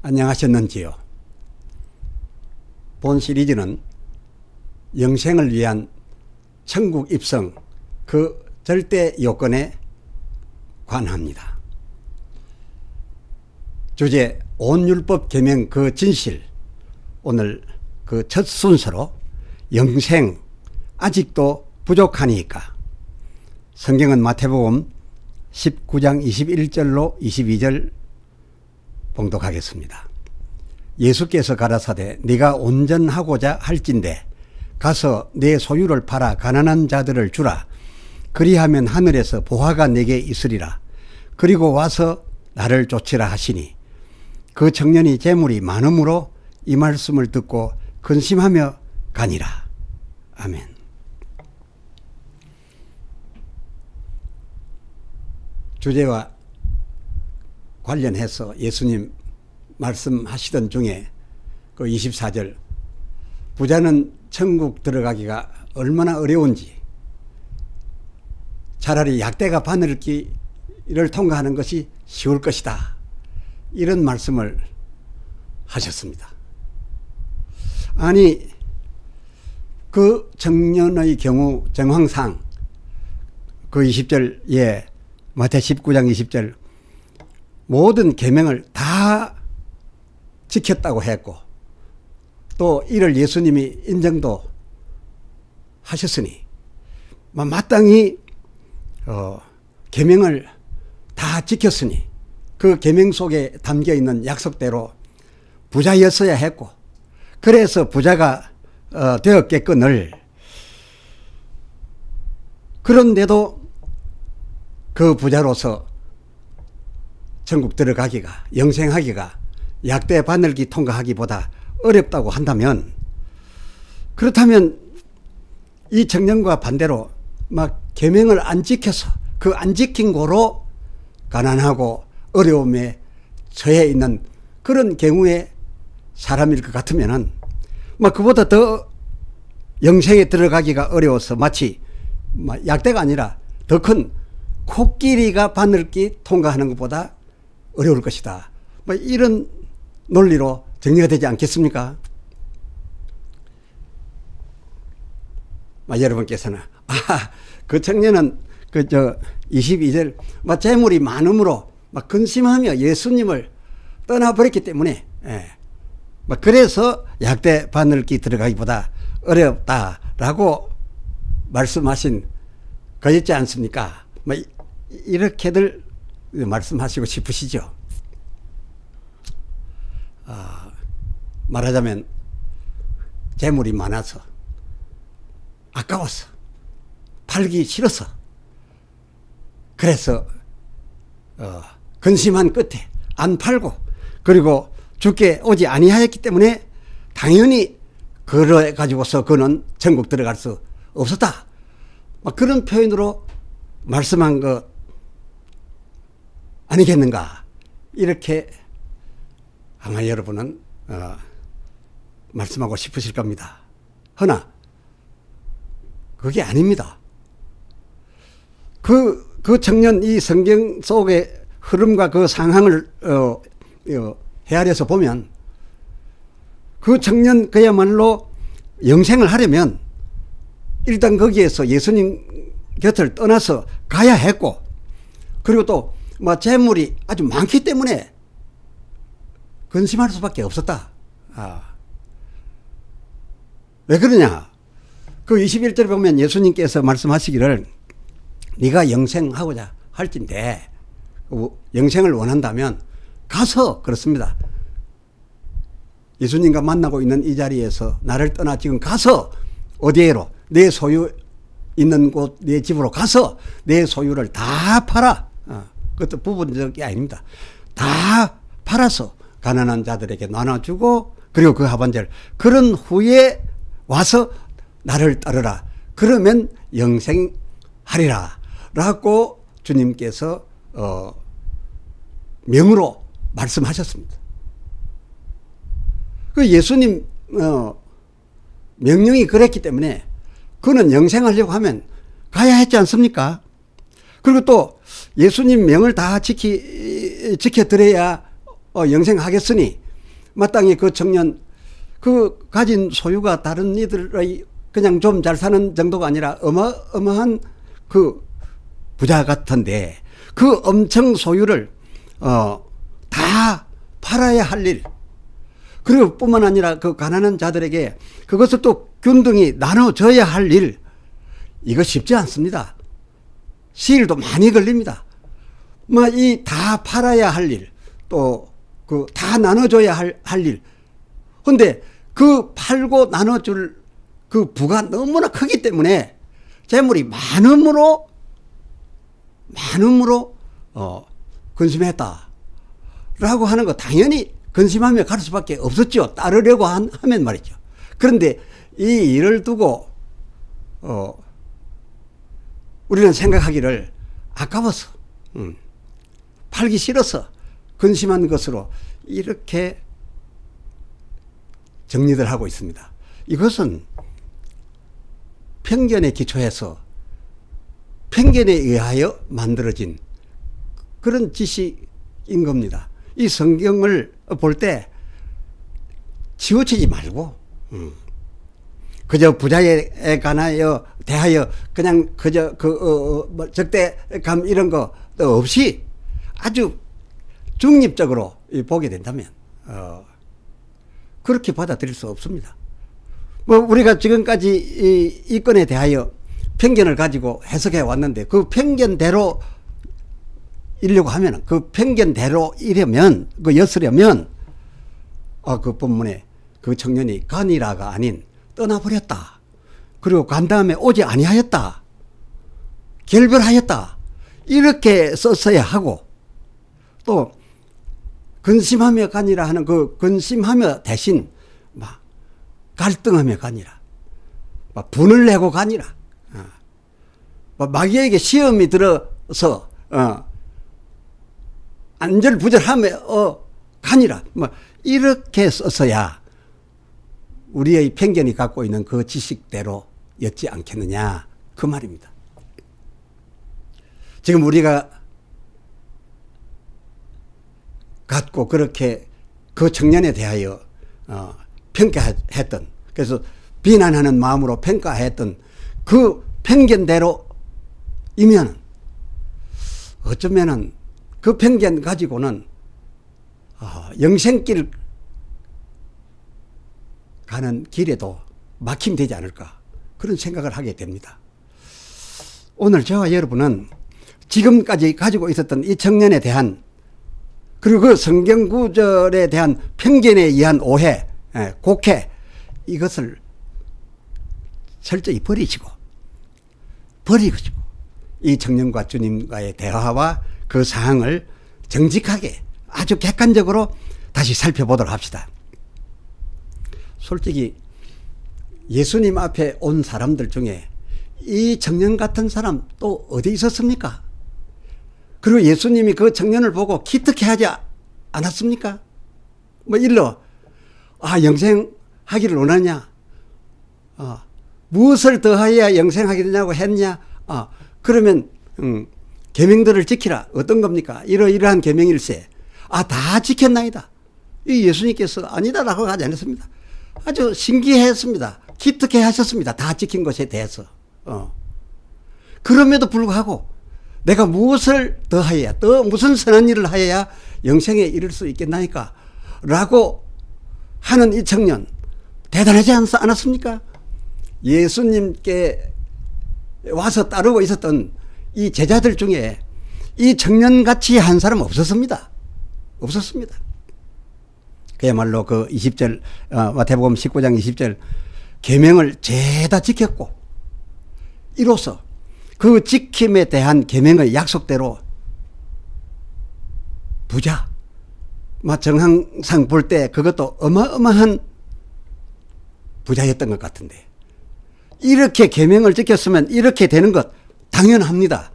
안녕하셨는지요? 본 시리즈는 영생을 위한 천국 입성 그 절대 요건에 관합니다. 주제 온 율법 계명 그 진실, 오늘 그 첫 순서로 영생 아직도 부족하니까, 성경은 마태복음 19장 21절로 22절 봉독하겠습니다. 예수께서 가라사대 네가 온전하고자 할진대 가서 내 소유를 팔아 가난한 자들을 주라. 그리하면 하늘에서 보화가 내게 있으리라. 그리고 와서 나를 쫓으라 하시니, 그 청년이 재물이 많음으로 이 말씀을 듣고 근심하며 가니라. 아멘. 주제와 관련해서 예수님 말씀하시던 중에 그 24절, 부자는 천국 들어가기가 얼마나 어려운지 차라리 약대가 바늘길을 통과하는 것이 쉬울 것이다, 이런 말씀을 하셨습니다. 아니, 그 청년의 경우 정황상 그 20절, 마태 19장 20절 모든 계명을 다 지켰다고 했고, 또 이를 예수님이 인정도 하셨으니 마땅히 계명을 다 지켰으니 그 계명 속에 담겨있는 약속대로 부자였어야 했고, 그래서 부자가 되었겠거늘, 그런데도 그 부자로서 천국 들어가기가, 영생하기가 약대 바늘기 통과하기보다 어렵다고 한다면, 그렇다면 이 청년과 반대로 막 계명을 안 지켜서 그 안 지킨 고로 가난하고 어려움에 처해 있는 그런 경우의 사람일 것 같으면은 막 그보다 더 영생에 들어가기가 어려워서 마치 약대가 아니라 더 큰 코끼리가 바늘기 통과하는 것보다 어려울 것이다, 이런 논리로 정리가 되지 않겠습니까? 여러분께서는 그 청년은 22절 재물이 많음으로 근심하며 예수님을 떠나버렸기 때문에 그래서 약대 바늘기 들어가기보다 어렵다라고 말씀하신 거였지 않습니까? 이렇게들 말씀하시고 싶으시죠? 말하자면 재물이 많아서 아까워서 팔기 싫어서, 그래서 근심한 끝에 안 팔고, 그리고 주께 오지 아니하였기 때문에 당연히 그래 가지고서 그는 천국 들어갈 수 없었다, 그런 표현으로 말씀한 것 아니겠는가, 이렇게 아마 여러분은 말씀하고 싶으실 겁니다. 허나 그게 아닙니다. 그 청년, 이 성경 속의 흐름과 그 상황을 헤아려서 보면 그 청년 그야말로 영생을 하려면 일단 거기에서 예수님 곁을 떠나서 가야 했고, 그리고 또 재물이 아주 많기 때문에 근심할 수밖에 없었다. 왜 그러냐? 그 21절에 보면 예수님께서 말씀하시기를 네가 영생하고자 할진대, 영생을 원한다면 가서, 그렇습니다, 예수님과 만나고 있는 이 자리에서 나를 떠나 지금 가서 어디에로, 내 소유 있는 곳, 내 집으로 가서 내 소유를 다 팔아. 그것도 부분적이 아닙니다. 다 팔아서 가난한 자들에게 나눠주고, 그리고 그 하반절, 그런 후에 와서 나를 따르라. 그러면 영생하리라 라고 주님께서 명으로 말씀하셨습니다. 그 예수님 명령이 그랬기 때문에 그는 영생하려고 하면 가야 했지 않습니까? 그리고 또 예수님 명을 다 지켜드려야 영생하겠으니 마땅히 그 청년 그 가진 소유가 다른 이들의 그냥 좀 잘 사는 정도가 아니라 어마어마한 그 부자 같은데 그 엄청 소유를 다 팔아야 할 일, 그리고 뿐만 아니라 그 가난한 자들에게 그것을 또 균등히 나눠줘야 할 일, 이거 쉽지 않습니다. 시일도 많이 걸립니다. 뭐 이 다 팔아야 할 일, 또 그 다 나눠줘야 할 일. 근데 그 팔고 나눠줄 그 부가 너무나 크기 때문에 재물이 많음으로 근심했다 라고 하는 거 당연히 근심하며 갈 수밖에 없었죠. 따르려고 하면 말이죠. 그런데 이 일을 두고 우리는 생각하기를 아까워서 팔기 싫어서 근심한 것으로 이렇게 정리들 하고 있습니다. 이것은 편견에 기초해서 편견에 의하여 만들어진 그런 지식인 겁니다. 이 성경을 볼 때 치우치지 말고 그저 부자에 관하여 대하여 그냥 그저 뭐 적대감 이런 거 없이 아주 중립적으로 보게 된다면 그렇게 받아들일 수 없습니다. 뭐 우리가 지금까지 이 건에 대하여 편견을 가지고 해석해 왔는데 그 편견대로 이려고 하면 그 편견대로 이려면 그 였으려면 그 본문에 그 청년이 가니라가 아닌 떠나버렸다. 그리고 간 다음에 오지 아니하였다. 결별하였다. 이렇게 썼어야 하고 또 근심하며 가니라 하는 그 근심하며 대신 막 갈등하며 가니라. 막 분을 내고 가니라. 마귀에게 시험이 들어서 안절부절하며 가니라. 뭐 이렇게 써서야 우리의 편견이 갖고 있는 그 지식대로였지 않겠느냐 그 말입니다. 지금 우리가 갖고 그렇게 그 청년에 대하여 평가했던, 그래서 비난하는 마음으로 평가했던 그 편견대로이면 어쩌면은 그 편견 가지고는 영생길 가는 길에도 막힘 되지 않을까 그런 생각을 하게 됩니다. 오늘 저와 여러분은 지금까지 가지고 있었던 이 청년에 대한 그리고 그 성경 구절에 대한 편견에 의한 오해, 곡해 이것을 철저히 버리시고 이 청년과 주님과의 대화와 그 사항을 정직하게 아주 객관적으로 다시 살펴보도록 합시다. 솔직히 예수님 앞에 온 사람들 중에 이 청년 같은 사람 또 어디 있었습니까? 그리고 예수님이 그 청년을 보고 기특해 하지 않았습니까? 뭐 일러 영생하기를 원하냐? 무엇을 더하여야 영생하게 되냐고 했냐? 그러면 계명들을 지키라. 어떤 겁니까? 이러이러한 계명일세. 다 지켰나이다. 이 예수님께서 아니다라고 하지 않았습니다. 아주 신기했습니다. 기특해 하셨습니다. 다 지킨 것에 대해서. 그럼에도 불구하고 내가 무엇을 더하여야, 또 무슨 선한 일을 하여야 영생에 이를 수 있겠나이까? 라고 하는 이 청년 대단하지 않았습니까? 예수님께 와서 따르고 있었던 이 제자들 중에 이 청년같이 한 사람 없었습니다. 그야말로 그 20절 마태복음 19장 20절 계명을 죄다 지켰고 이로써 그 지킴에 대한 계명의 약속대로 부자 정황상 볼 때 그것도 어마어마한 부자였던 것 같은데 이렇게 계명을 지켰으면 이렇게 되는 것 당연합니다.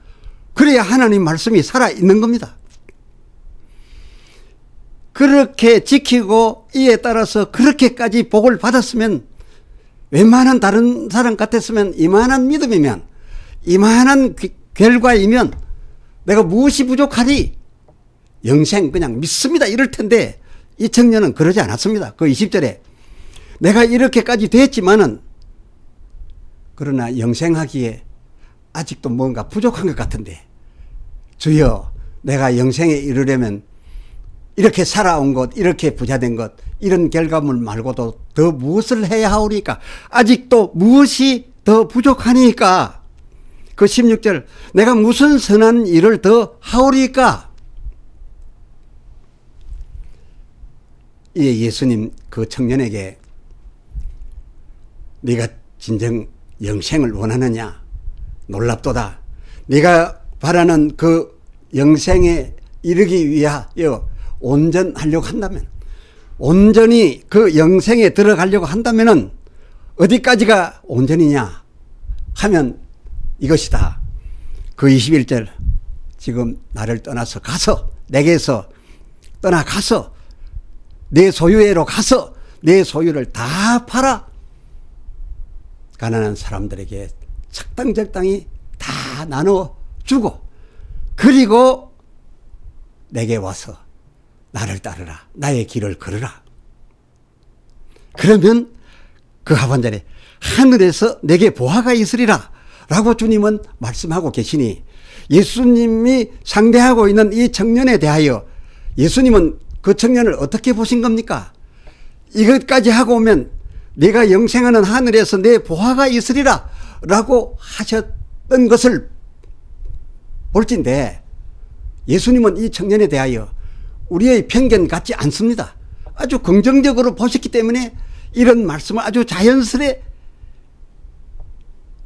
그래야 하나님 말씀이 살아있는 겁니다. 그렇게 지키고 이에 따라서 그렇게까지 복을 받았으면 웬만한 다른 사람 같았으면 이만한 믿음이면 이만한 결과이면 내가 무엇이 부족하리? 영생 그냥 믿습니다 이럴 텐데 이 청년은 그러지 않았습니다. 그 20절에 내가 이렇게까지 됐지만은 그러나 영생하기에 아직도 뭔가 부족한 것 같은데 주여 내가 영생에 이르려면 이렇게 살아온 것, 이렇게 부자된 것, 이런 결과물 말고도 더 무엇을 해야 하오리까? 아직도 무엇이 더 부족하니까? 그 16절, 내가 무슨 선한 일을 더 하오리까? 예수님 그 청년에게 네가 진정 영생을 원하느냐? 놀랍도다. 네가 바라는 그 영생에 이르기 위하여 온전하려고 한다면, 온전히 그 영생에 들어가려고 한다면은 어디까지가 온전이냐 하면 이것이다. 그 21절, 지금 나를 떠나서 가서, 내게서 떠나가서 내 소유에로 가서 내 소유를 다 팔아 가난한 사람들에게 적당히 다 나눠주고 그리고 내게 와서 나를 따르라. 나의 길을 걸으라. 그러면 그 하반절에 하늘에서 내게 보화가 있으리라 라고 주님은 말씀하고 계시니 예수님이 상대하고 있는 이 청년에 대하여 예수님은 그 청년을 어떻게 보신 겁니까? 이것까지 하고 오면 내가 영생하는 하늘에서 내 보화가 있으리라 라고 하셨던 것을 볼진데 예수님은 이 청년에 대하여 우리의 편견 같지 않습니다. 아주 긍정적으로 보셨기 때문에 이런 말씀을 아주 자연스레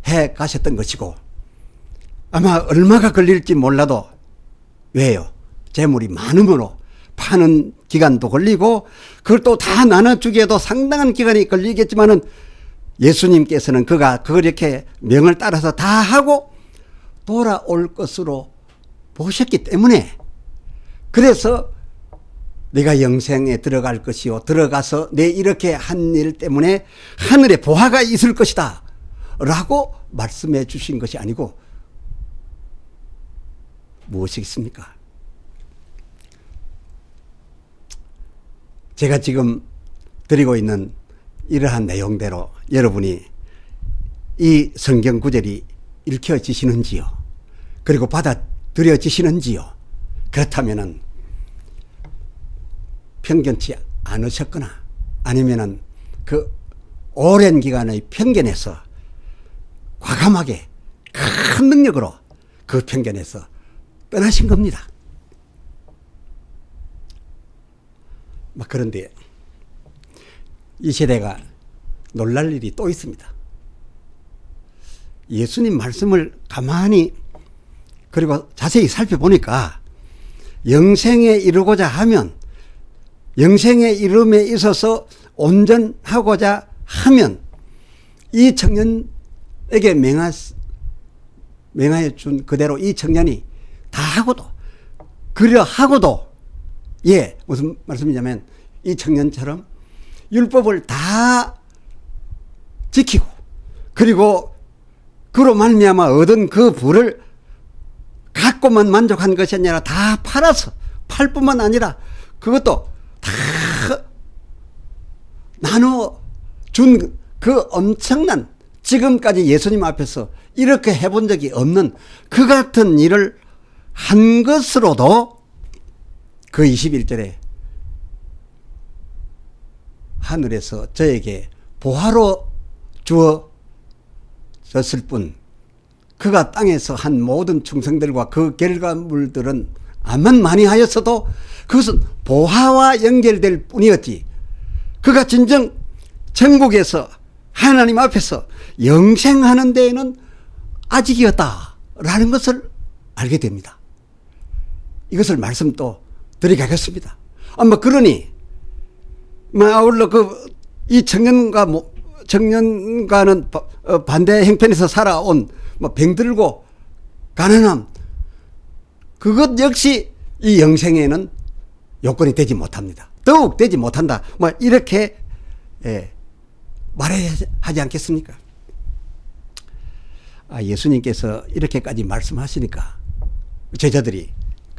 해 가셨던 것이고 아마 얼마가 걸릴지 몰라도 왜요? 재물이 많으므로 파는 기간도 걸리고 그걸 또 다 나눠주기에도 상당한 기간이 걸리겠지만은 예수님께서는 그가 그렇게 명을 따라서 다 하고 돌아올 것으로 보셨기 때문에 그래서 내가 영생에 들어갈 것이요 들어가서 내 이렇게 한 일 때문에 하늘에 보화가 있을 것이다 라고 말씀해 주신 것이 아니고 무엇이겠습니까? 제가 지금 드리고 있는 이러한 내용대로 여러분이 이 성경 구절이 읽혀지시는지요? 그리고 받아들여지시는지요? 그렇다면은 편견치 않으셨거나 아니면은 그 오랜 기간의 편견에서 과감하게 큰 능력으로 그 편견에서 떠나신 겁니다. 그런데 이 세대가 놀랄 일이 또 있습니다. 예수님 말씀을 가만히 그리고 자세히 살펴보니까 영생에 이르고자 하면 영생에 이름에 있어서 온전하고자 하면 이 청년에게 명하여 준 그대로 이 청년이 다 하고도 그려 하고도 무슨 말씀이냐면 이 청년처럼 율법을 다 지키고 그리고 그로 말미암아 얻은 그 부를 갖고만 만족한 것이 아니라 다 팔아서 팔 뿐만 아니라 그것도 다 나눠 준 그 엄청난 지금까지 예수님 앞에서 이렇게 해본 적이 없는 그 같은 일을 한 것으로도 그 21절에 하늘에서 저에게 보화로 주어졌을 뿐 그가 땅에서 한 모든 충성들과 그 결과물들은 암만 많이 하였어도 그것은 보화와 연결될 뿐이었지 그가 진정 천국에서 하나님 앞에서 영생하는 데에는 아직이었다라는 것을 알게 됩니다. 이것을 말씀 또 드리겠습니다. 그러니 아울러 이 청년과는 반대 형편에서 살아온 병들고 가난함 그것 역시 이 영생에는 요건이 되지 못합니다. 더욱 되지 못한다. 이렇게 말해야 하지 않겠습니까? 예수님께서 이렇게까지 말씀하시니까 제자들이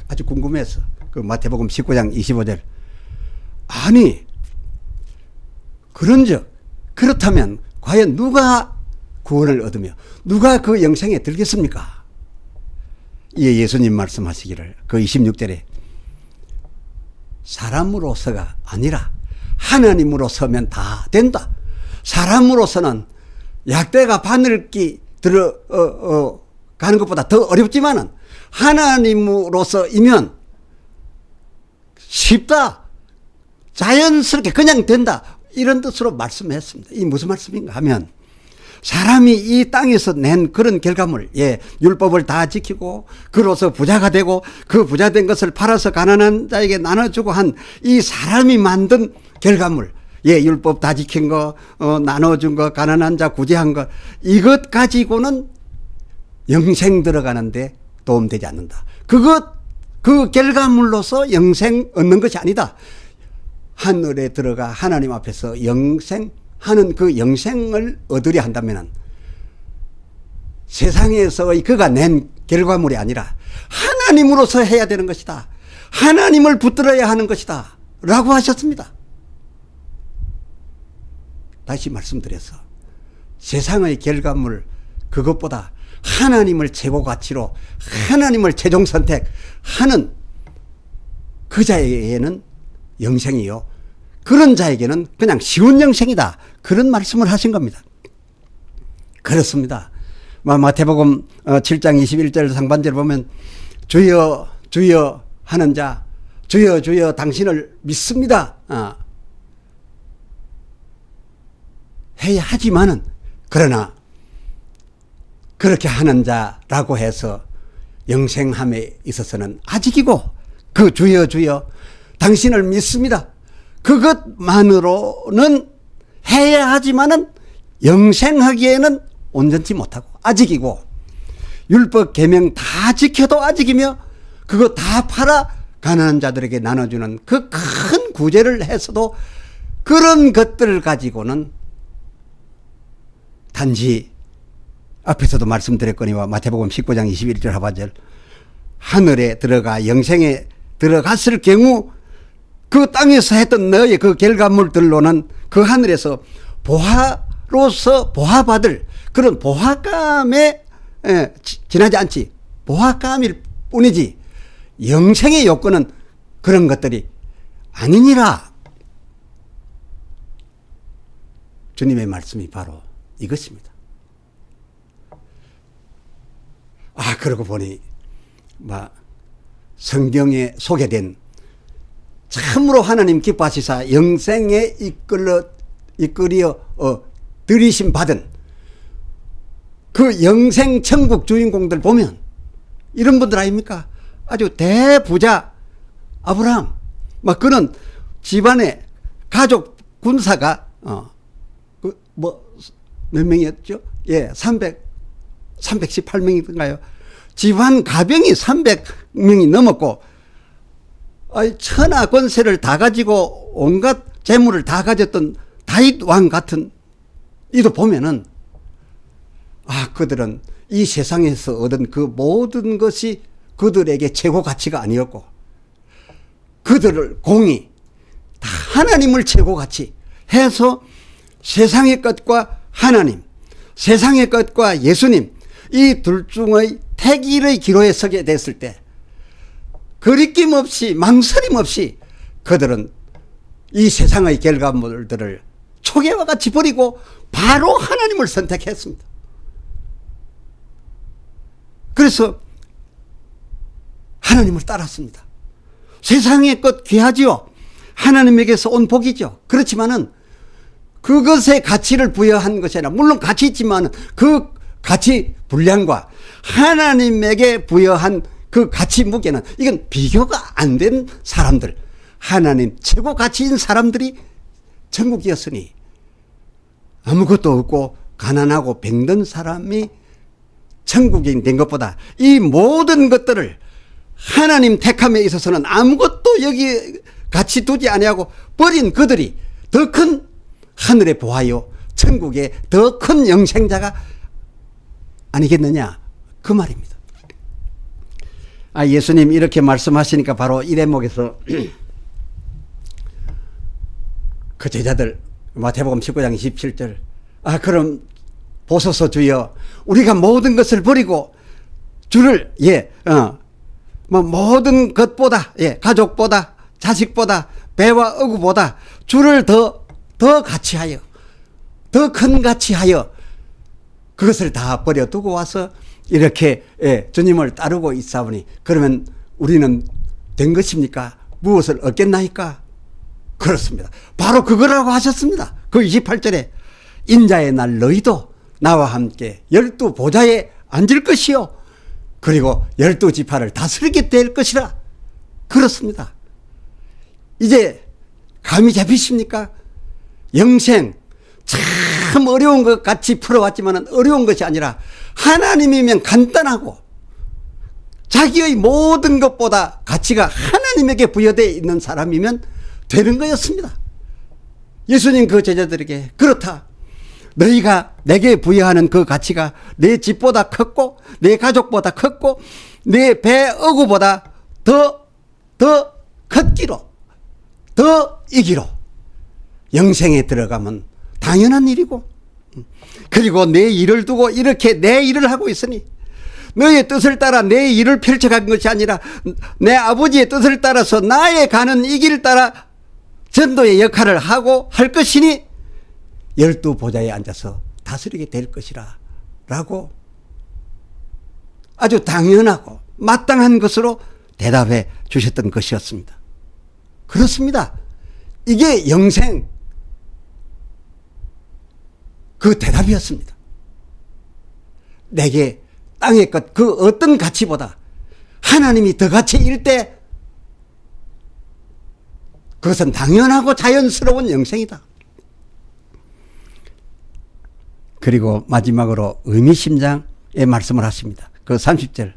아주 궁금해서 그 마태복음 19장 25절 아니, 그런즉 그렇다면 과연 누가 구원을 얻으며 누가 그 영생에 들겠습니까? 이에 예수님 말씀하시기를 그 26절에 사람으로서가 아니라 하나님으로서면 다 된다. 사람으로서는 약대가 바늘기 가는 것보다 더 어렵지만은 하나님으로서이면 쉽다. 자연스럽게 그냥 된다. 이런 뜻으로 말씀했습니다. 이 무슨 말씀인가 하면 사람이 이 땅에서 낸 그런 결과물, 율법을 다 지키고 그로서 부자가 되고 그 부자 된 것을 팔아서 가난한 자에게 나눠주고 한 이 사람이 만든 결과물, 율법 다 지킨 거, 나눠준 거, 가난한 자 구제한 거, 이것 가지고는 영생 들어가는데 도움되지 않는다. 그 결과물로서 영생 얻는 것이 아니다. 하늘에 들어가 하나님 앞에서 영생하는 그 영생을 얻으려 한다면 세상에서의 그가 낸 결과물이 아니라 하나님으로서 해야 되는 것이다. 하나님을 붙들어야 하는 것이다. 라고 하셨습니다. 다시 말씀드려서 세상의 결과물 그것보다 하나님을 최고 가치로 하나님을 최종 선택하는 그 자에게는 영생이요, 그런 자에게는 그냥 쉬운 영생이다. 그런 말씀을 하신 겁니다. 그렇습니다. 마태복음 7장 21절 상반절 보면 주여 주여 하는 자, 주여 주여 당신을 믿습니다. 해야 하지만은 그러나 그렇게 하는 자라고 해서 영생함에 있어서는 아직이고, 그 주여 주여 당신을 믿습니다. 그것만으로는 해야 하지만은 영생하기에는 온전치 못하고 아직이고, 율법 계명 다 지켜도 아직이며 그거 다 팔아 가난한 자들에게 나눠주는 그 큰 구제를 해서도 그런 것들 가지고는 단지 앞에서도 말씀드렸거니와 마태복음 19장 21절 하반절 하늘에 들어가 영생에 들어갔을 경우 그 땅에서 했던 너의 그 결과물들로는 그 하늘에서 보화로서 보화받을 그런 보화감에 지나지 않지, 보화감일 뿐이지 영생의 요건은 그런 것들이 아니니라. 주님의 말씀이 바로 이것입니다. 그러고 보니 성경에 소개된 참으로 하나님 기뻐하시사 영생에 이끌려 들이심 받은 그 영생 천국 주인공들 보면 이런 분들 아닙니까? 아주 대부자 아브라함, 그는 집안에 가족 군사가 몇 명이었죠? 318명이던가요? 집안 가병이 300명이 넘었고, 천하 권세를 다 가지고 온갖 재물을 다 가졌던 다윗 왕 같은 이도 보면은 그들은 이 세상에서 얻은 그 모든 것이 그들에게 최고 가치가 아니었고, 그들을 공이 다 하나님을 최고 가치 해서 세상의 것과 하나님, 세상의 것과 예수님, 이 둘 중의 택일의 기로에 서게 됐을 때 거리낌 없이 망설임 없이 그들은 이 세상의 결과물들을 초계와 같이 버리고 바로 하나님을 선택했습니다. 그래서 하나님을 따랐습니다. 세상의 것 귀하지요. 하나님에게서 온 복이죠. 그렇지만은 그것에 가치를 부여한 것이 아니라, 물론 가치 있지만 그 가치 분량과 하나님에게 부여한 그 가치 무게는 이건 비교가 안 된 사람들, 하나님 최고 가치인 사람들이 천국이었으니 아무것도 없고 가난하고 병든 사람이 천국인 된 것보다 이 모든 것들을 하나님 택함에 있어서는 아무것도 여기 같이 두지 아니하고 버린 그들이 더 큰 하늘의 보화요 천국의 더 큰 영생자가 아니겠느냐, 그 말입니다. 예수님 이렇게 말씀하시니까 바로 이 대목에서 그 제자들 마태복음 19장 27절 그럼 보소서 주여 우리가 모든 것을 버리고 주를 모든 것보다 가족보다 자식보다 배와 어구보다 주를 더 가치하여 더 큰 가치하여 그것을 다 버려두고 와서 이렇게 주님을 따르고 있사오니 그러면 우리는 된 것입니까? 무엇을 얻겠나이까? 그렇습니다. 바로 그거라고 하셨습니다. 그 28절에 인자의 날 너희도 나와 함께 12보좌에 앉을 것이요 그리고 12지파를 다스리게 될 것이라. 그렇습니다. 이제 감이 잡히십니까? 영생 참 어려운 것 같이 풀어왔지만 어려운 것이 아니라 하나님이면 간단하고 자기의 모든 것보다 가치가 하나님에게 부여되어 있는 사람이면 되는 거였습니다. 예수님 그 제자들에게 그렇다. 너희가 내게 부여하는 그 가치가 내 집보다 컸고 내 가족보다 컸고 내 배 어구보다 더 컸기로 더 이기로 영생에 들어가면 당연한 일이고 그리고 내 일을 두고 이렇게 내 일을 하고 있으니 너의 뜻을 따라 내 일을 펼쳐간 것이 아니라 내 아버지의 뜻을 따라서 나의 가는 이 길을 따라 전도의 역할을 하고 할 것이니 12보좌에 앉아서 다스리게 될 것이라 라고 아주 당연하고 마땅한 것으로 대답해 주셨던 것이었습니다. 그렇습니다. 이게 영생 그 대답이었습니다. 내게 땅의 것 그 어떤 가치보다 하나님이 더 가치일 때 그것은 당연하고 자연스러운 영생이다. 그리고 마지막으로 의미심장의 말씀을 하십니다. 그 30절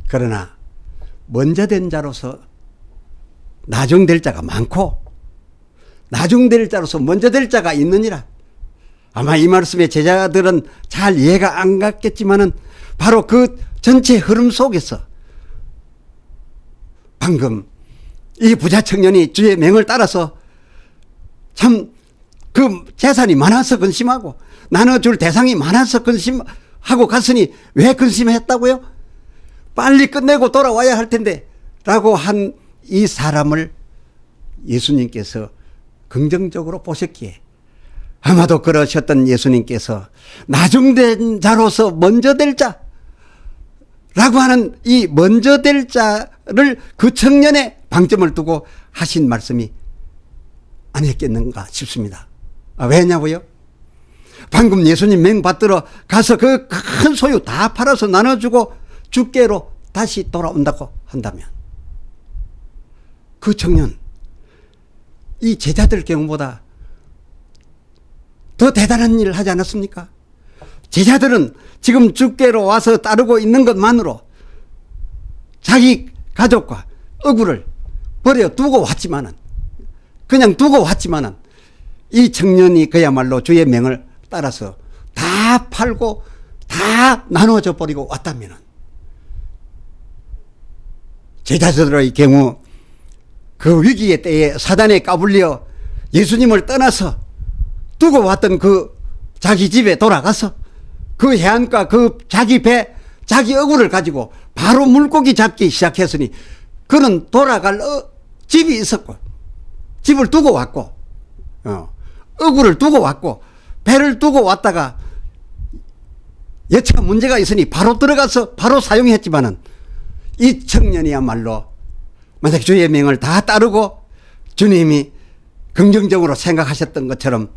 그러나 먼저 된 자로서 나중될 자가 많고 나중될 자로서 먼저 될 자가 있느니라. 아마 이 말씀에 제자들은 잘 이해가 안 갔겠지만은 바로 그 전체 흐름 속에서 방금 이 부자 청년이 주의 명을 따라서 참 그 재산이 많아서 근심하고 나눠줄 대상이 많아서 근심하고 갔으니 왜 근심했다고요? 빨리 끝내고 돌아와야 할 텐데 라고 한 이 사람을 예수님께서 긍정적으로 보셨기에 아마도 그러셨던 예수님께서 나중된 자로서 먼저 될 자라고 하는 이 먼저 될 자를 그 청년의 방점을 두고 하신 말씀이 아니었겠는가 싶습니다. 왜냐고요? 방금 예수님 명 받들어 가서 그 큰 소유 다 팔아서 나눠주고 주께로 다시 돌아온다고 한다면 그 청년 이 제자들 경우보다 더 대단한 일을 하지 않았습니까? 제자들은 지금 주께로 와서 따르고 있는 것만으로 자기 가족과 어구를 버려 두고 왔지만은 그냥 두고 왔지만은 이 청년이 그야말로 주의 명을 따라서 다 팔고 다 나눠져 버리고 왔다면은 제자들의 경우 그 위기의 때에 사단에 까불려 예수님을 떠나서 두고 왔던 그 자기 집에 돌아가서 그 해안가 그 자기 배 자기 어구를 가지고 바로 물고기 잡기 시작했으니 그는 돌아갈 집이 있었고 집을 두고 왔고 어구를 두고 왔고 배를 두고 왔다가 여차 문제가 있으니 바로 들어가서 바로 사용했지만은 이 청년이야말로 만약 주의 명을 다 따르고 주님이 긍정적으로 생각하셨던 것처럼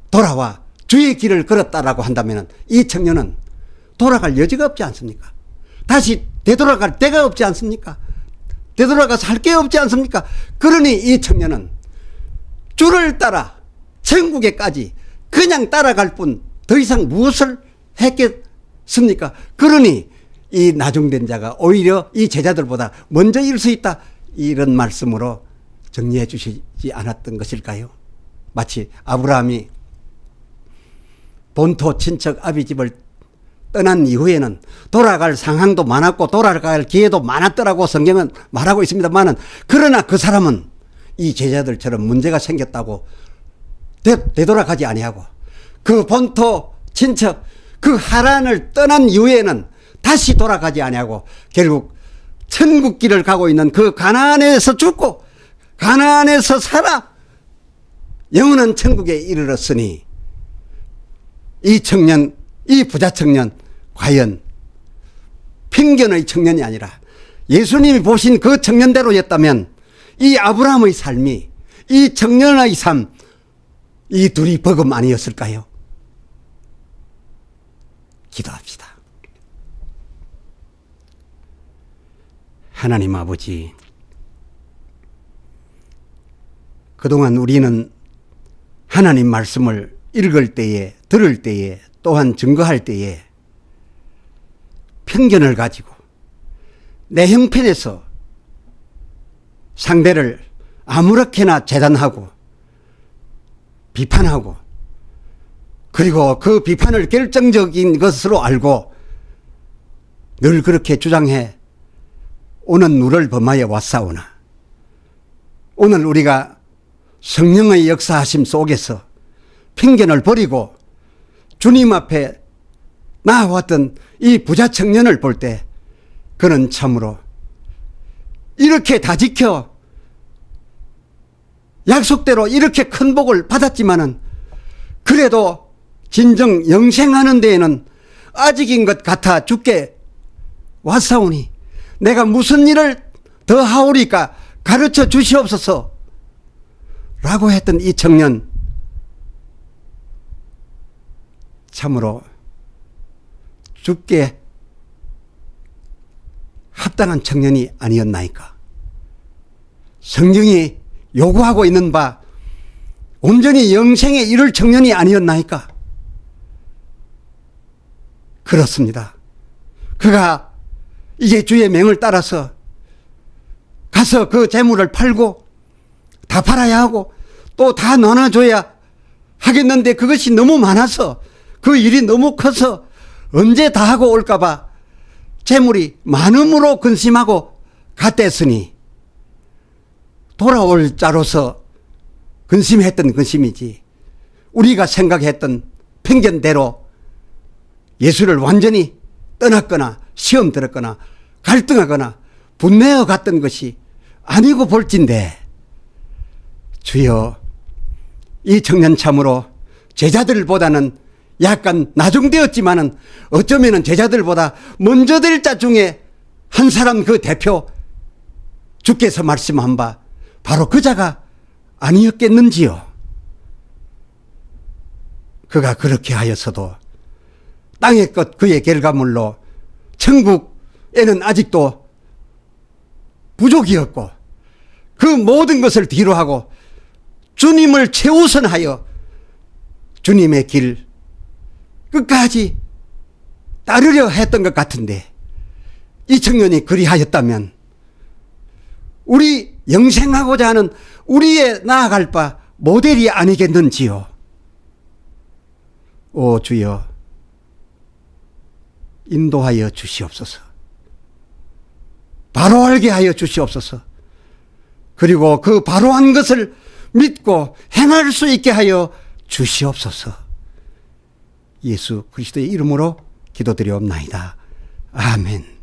돌아와 주의 길을 걸었다라고 한다면 이 청년은 돌아갈 여지가 없지 않습니까? 다시 되돌아갈 데가 없지 않습니까? 되돌아가서 할 게 없지 않습니까? 그러니 이 청년은 주를 따라 천국에까지 그냥 따라갈 뿐 더 이상 무엇을 했겠습니까? 그러니 이 나중된 자가 오히려 이 제자들보다 먼저 일 수 있다. 이런 말씀으로 정리해 주시지 않았던 것일까요? 마치 아브라함이 본토 친척 아비 집을 떠난 이후에는 돌아갈 상황도 많았고 돌아갈 기회도 많았더라고 성경은 말하고 있습니다만은 그러나 그 사람은 이 제자들처럼 문제가 생겼다고 되돌아가지 아니하고 그 본토 친척 그 하란을 떠난 이후에는 다시 돌아가지 아니하고 결국 천국 길을 가고 있는 그 가나안에서 죽고 가나안에서 살아 영원한 천국에 이르렀으니 이 청년, 이 부자 청년 과연 편견의 청년이 아니라 예수님이 보신 그 청년대로였다면 이 아브라함의 삶이 이 청년의 삶, 이 둘이 복음 아니었을까요? 기도합시다. 하나님 아버지, 그동안 우리는 하나님 말씀을 읽을 때에, 들을 때에, 또한 증거할 때에 편견을 가지고 내 형편에서 상대를 아무렇게나 재단하고 비판하고 그리고 그 비판을 결정적인 것으로 알고 늘 그렇게 주장해 오는 누를 범하여 왔사오나 오늘 우리가 성령의 역사하심 속에서 편견을 버리고 주님 앞에 나아왔던 이 부자 청년을 볼 때 그는 참으로 이렇게 다 지켜 약속대로 이렇게 큰 복을 받았지만은 그래도 진정 영생하는 데에는 아직인 것 같아 죽게 왔사오니 내가 무슨 일을 더 하오리까 가르쳐 주시옵소서 라고 했던 이 청년 참으로 죽게 합당한 청년이 아니었나이까. 성경이 요구하고 있는 바 온전히 영생에 이를 청년이 아니었나이까. 그렇습니다. 그가 이제 주의 명을 따라서 가서 그 재물을 팔고 다 팔아야 하고 또 다 나눠줘야 하겠는데 그것이 너무 많아서 그 일이 너무 커서 언제 다 하고 올까봐 재물이 많음으로 근심하고 갔댔으니 돌아올 자로서 근심했던 근심이지 우리가 생각했던 편견대로 예수를 완전히 떠났거나 시험 들었거나 갈등하거나 분내어 갔던 것이 아니고 볼진데 주여 이 청년 참으로 제자들보다는 약간 나중되었지만은 어쩌면은 제자들보다 먼저 될 자 중에 한 사람 그 대표 주께서 말씀한 바 바로 그 자가 아니었겠는지요. 그가 그렇게 하여서도 땅의 것 그의 결과물로 천국에는 아직도 부족이었고 그 모든 것을 뒤로 하고 주님을 최우선하여 주님의 길 끝까지 따르려 했던 것 같은데 이 청년이 그리하였다면 우리 영생하고자 하는 우리의 나아갈 바 모델이 아니겠는지요. 오 주여 인도하여 주시옵소서. 바로 알게 하여 주시옵소서. 그리고 그 바로한 것을 믿고 행할 수 있게 하여 주시옵소서. 예수 그리스도의 이름으로 기도드리옵나이다. 아멘.